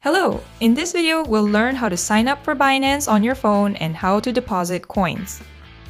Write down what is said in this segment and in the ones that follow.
Hello! In this video, we'll learn how to sign up for Binance on your phone and how to deposit coins.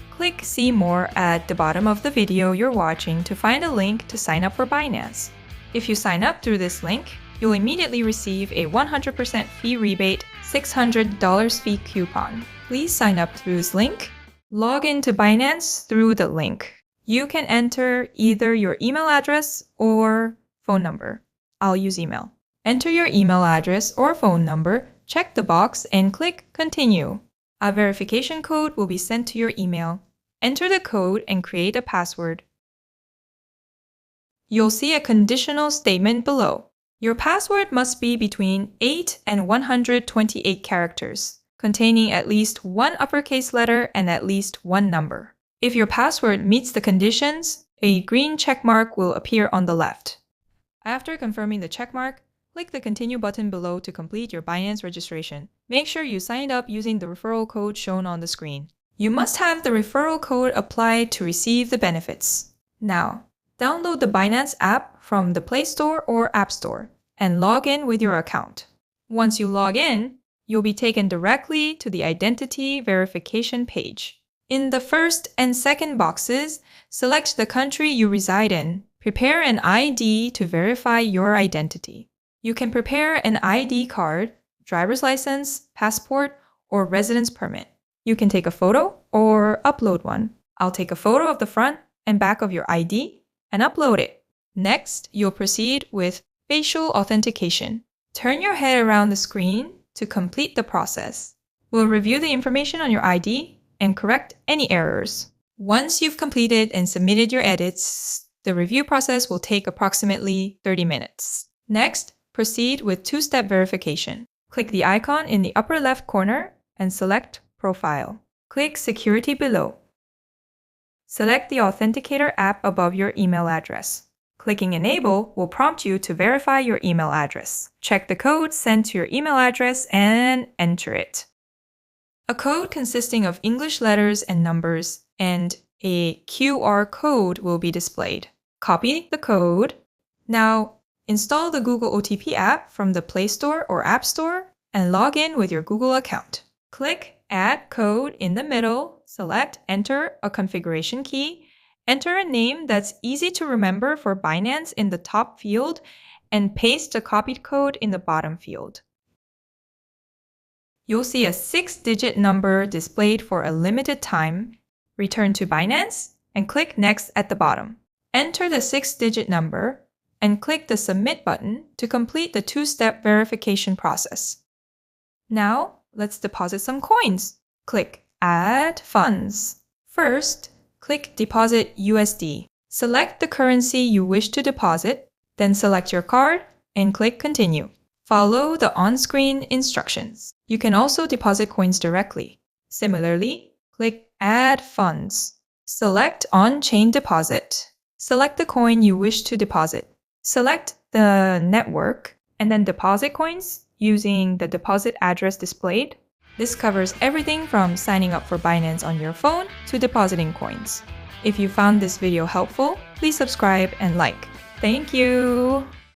Click See More at the bottom of the video you're watching to find a link to sign up for Binance. If you sign up through this link, you'll immediately receive a 100% fee rebate, $600 fee coupon. Please sign up through this link. Log into Binance through the link. You can enter either your email address or phone number. I'll use email. Enter your email address or phone number, check the box, and click Continue. A verification code will be sent to your email. Enter the code and create a password. You'll see a conditional statement below. Your password must be between 8 and 128 characters, containing at least one uppercase letter and at least one number. If your password meets the conditions, a green checkmark will appear on the left. After confirming the checkmark, click the Continue button below to complete your Binance registration. Make sure you signed up using the referral code shown on the screen. You must have the referral code applied to receive the benefits. Now, download the Binance app from the Play Store or App Store and log in with your account. Once you log in, you'll be taken directly to the identity verification page. In the first and second boxes, select the country you reside in. Prepare an ID to verify your identity. You can prepare an ID card, driver's license, passport, or residence permit. You can take a photo or upload one. I'll take a photo of the front and back of your ID and upload it. Next, you'll proceed with facial authentication. Turn your head around the screen to complete the process. We'll review the information on your ID and correct any errors. Once you've completed and submitted your edits, the review process will take approximately 30 minutes. Next, proceed with two-step verification. Click the icon in the upper left corner and select Profile. Click Security below. Select the Authenticator app above your email address. Clicking Enable will prompt you to verify your email address. Check the code sent to your email address and enter it. A code consisting of English letters and numbers and a QR code will be displayed. Copy the code. Now, install the Google OTP app from the Play Store or App Store and log in with your Google account. Click Add Code in the middle, select Enter a configuration key, enter a name that's easy to remember for Binance in the top field, and paste the copied code in the bottom field. You'll see a 6-digit number displayed for a limited time. Return to Binance and click Next at the bottom. Enter the 6-digit number and click the Submit button to complete the two-step verification process. Now, let's deposit some coins. Click Add Funds. First, click Deposit USD. Select the currency you wish to deposit, then select your card and click Continue. Follow the on-screen instructions. You can also deposit coins directly. Similarly, click Add Funds. Select On-Chain Deposit. Select the coin you wish to deposit. Select the network and then deposit coins using the deposit address displayed. This covers everything from signing up for Binance on your phone to depositing coins. If you found this video helpful, please subscribe and like. Thank you!